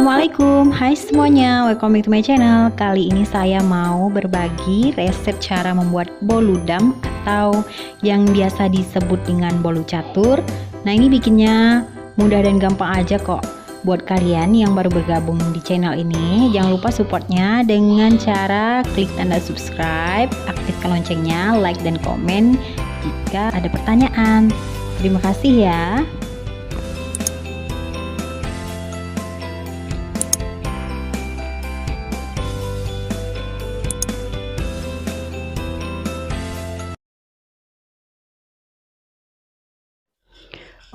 Assalamualaikum, hai semuanya, welcome back to my channel. Kali ini saya mau berbagi resep cara membuat bolu dam atau yang biasa disebut dengan bolu catur. Nah, ini bikinnya mudah dan gampang aja kok. Buat kalian yang baru bergabung di channel ini, jangan lupa supportnya dengan cara klik tanda subscribe, aktifkan loncengnya, like dan komen jika ada pertanyaan. Terima kasih ya.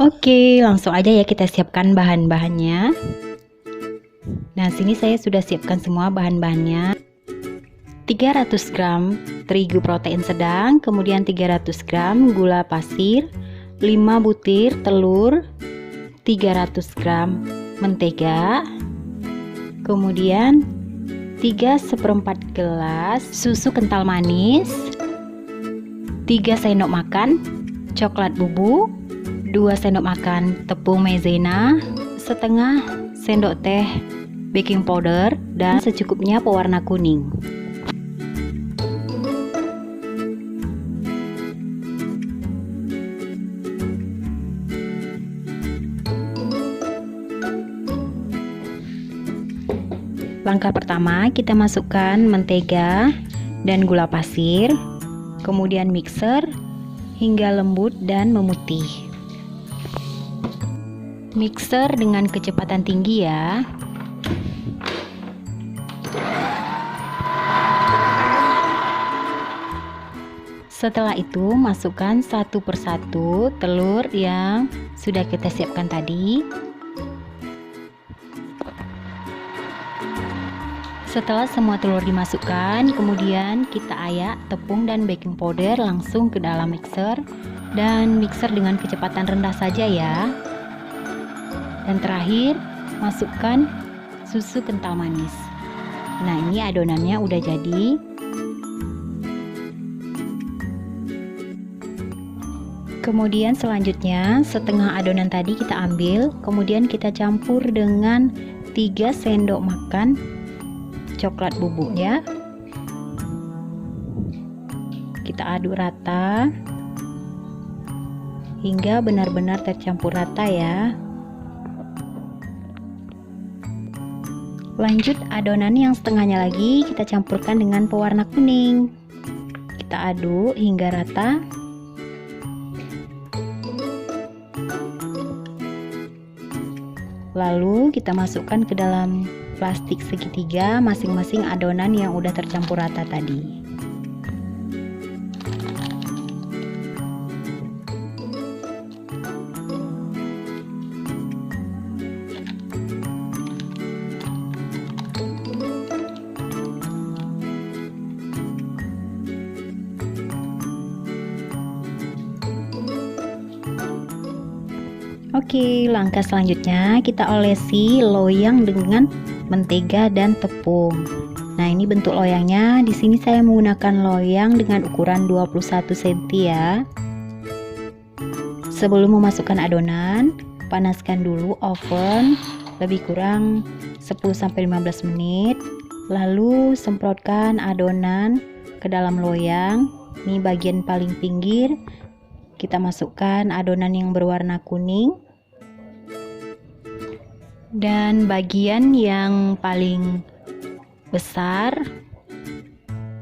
Oke, langsung aja ya kita siapkan bahan-bahannya. Nah, sini saya sudah siapkan semua bahan-bahannya. 300 gram terigu protein sedang, kemudian 300 gram gula pasir, 5 butir telur, 300 gram mentega, kemudian 3/4 gelas susu kental manis, 3 sendok makan coklat bubuk, 2 sendok makan tepung maizena, setengah sendok teh baking powder, dan secukupnya pewarna kuning. Langkah pertama, kita masukkan mentega dan gula pasir, kemudian mixer hingga lembut dan memutih. Mixer dengan kecepatan tinggi ya. Setelah itu masukkan satu persatu telur yang sudah kita siapkan tadi. Setelah semua telur dimasukkan, kemudian kita ayak tepung dan baking powder langsung ke dalam mixer, dan mixer dengan kecepatan rendah saja ya. Dan terakhir, masukkan susu kental manis. Nah, ini adonannya udah jadi. Kemudian selanjutnya, setengah adonan tadi kita ambil, kemudian kita campur dengan 3 sendok makan coklat bubuk ya. Kita aduk rata hingga benar-benar tercampur rata ya. Lanjut, adonan yang setengahnya lagi kita campurkan dengan pewarna kuning. Kita aduk hingga rata. Lalu kita masukkan ke dalam plastik segitiga masing-masing adonan yang udah tercampur rata tadi. Oke, langkah selanjutnya kita olesi loyang dengan mentega dan tepung. Nah, ini bentuk loyangnya. Di sini saya menggunakan loyang dengan ukuran 21 cm ya. Sebelum memasukkan adonan, panaskan dulu oven lebih kurang 10-15 menit. Lalu semprotkan adonan ke dalam loyang. Ini bagian paling pinggir. Kita masukkan adonan yang berwarna kuning, dan bagian yang paling besar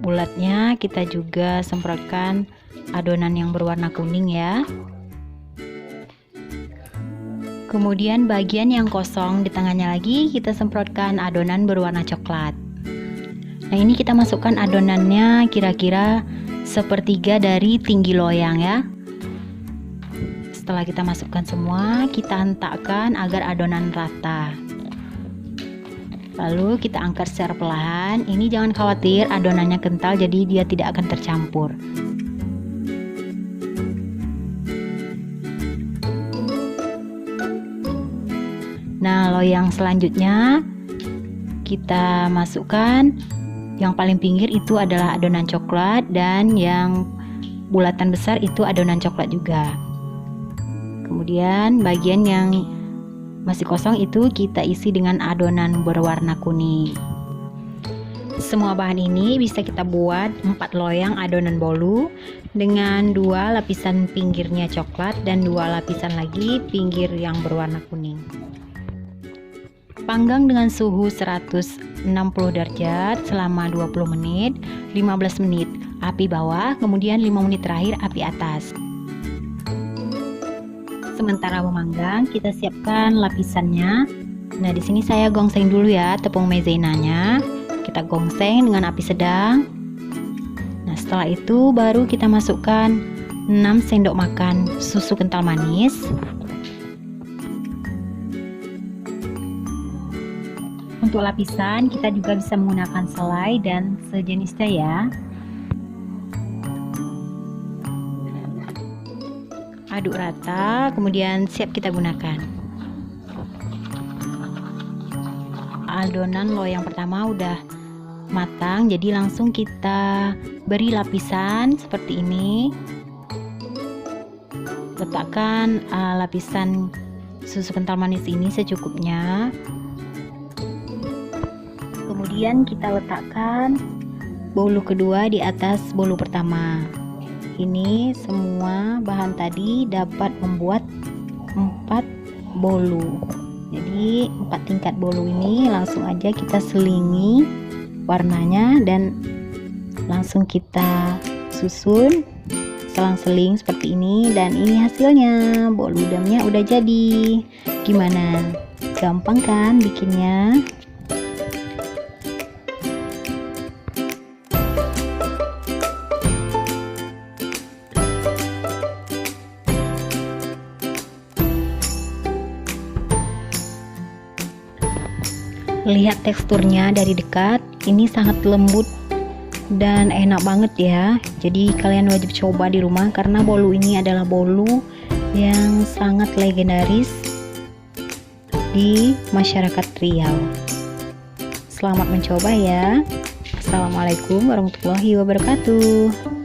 bulatnya kita juga semprotkan adonan yang berwarna kuning ya. Kemudian bagian yang kosong di tengahnya lagi kita semprotkan adonan berwarna coklat. Nah, ini kita masukkan adonannya kira-kira sepertiga dari tinggi loyang ya. Setelah kita masukkan semua, kita hentakkan agar adonan rata. Lalu kita angkat secara perlahan. Ini jangan khawatir adonannya kental, jadi dia tidak akan tercampur. Nah, loyang selanjutnya kita masukkan. Yang paling pinggir itu adalah adonan coklat, dan yang bulatan besar itu adonan coklat juga. Kemudian bagian yang masih kosong itu kita isi dengan adonan berwarna kuning. Semua bahan ini bisa kita buat 4 loyang adonan bolu dengan 2 lapisan pinggirnya coklat dan 2 lapisan lagi pinggir yang berwarna kuning. Panggang dengan suhu 160 derajat selama 20 menit, 15 menit api bawah, kemudian 5 menit terakhir api atas. Sementara memanggang, kita siapkan lapisannya. Nah, di sini saya gongseng dulu ya tepung maizenanya. Kita gongseng dengan api sedang. Nah, setelah itu baru kita masukkan 6 sendok makan susu kental manis. Untuk lapisan kita juga bisa menggunakan selai dan sejenisnya ya. Aduk rata, kemudian siap kita gunakan. Adonan loyang pertama udah matang, jadi langsung kita beri lapisan seperti ini. Letakkan lapisan susu kental manis ini secukupnya. Kemudian kita letakkan bolu kedua di atas bolu pertama. Ini semua bahan tadi dapat membuat 4 bolu. Jadi 4 tingkat bolu ini langsung aja kita selingi warnanya dan langsung kita susun selang-seling seperti ini, dan ini hasilnya. Bolu udangnya udah jadi. Gimana? Gampang kan bikinnya? Lihat teksturnya dari dekat, ini sangat lembut dan enak banget ya. Jadi kalian wajib coba di rumah karena bolu ini adalah bolu yang sangat legendaris di masyarakat Riau. Selamat mencoba ya. Assalamualaikum warahmatullahi wabarakatuh.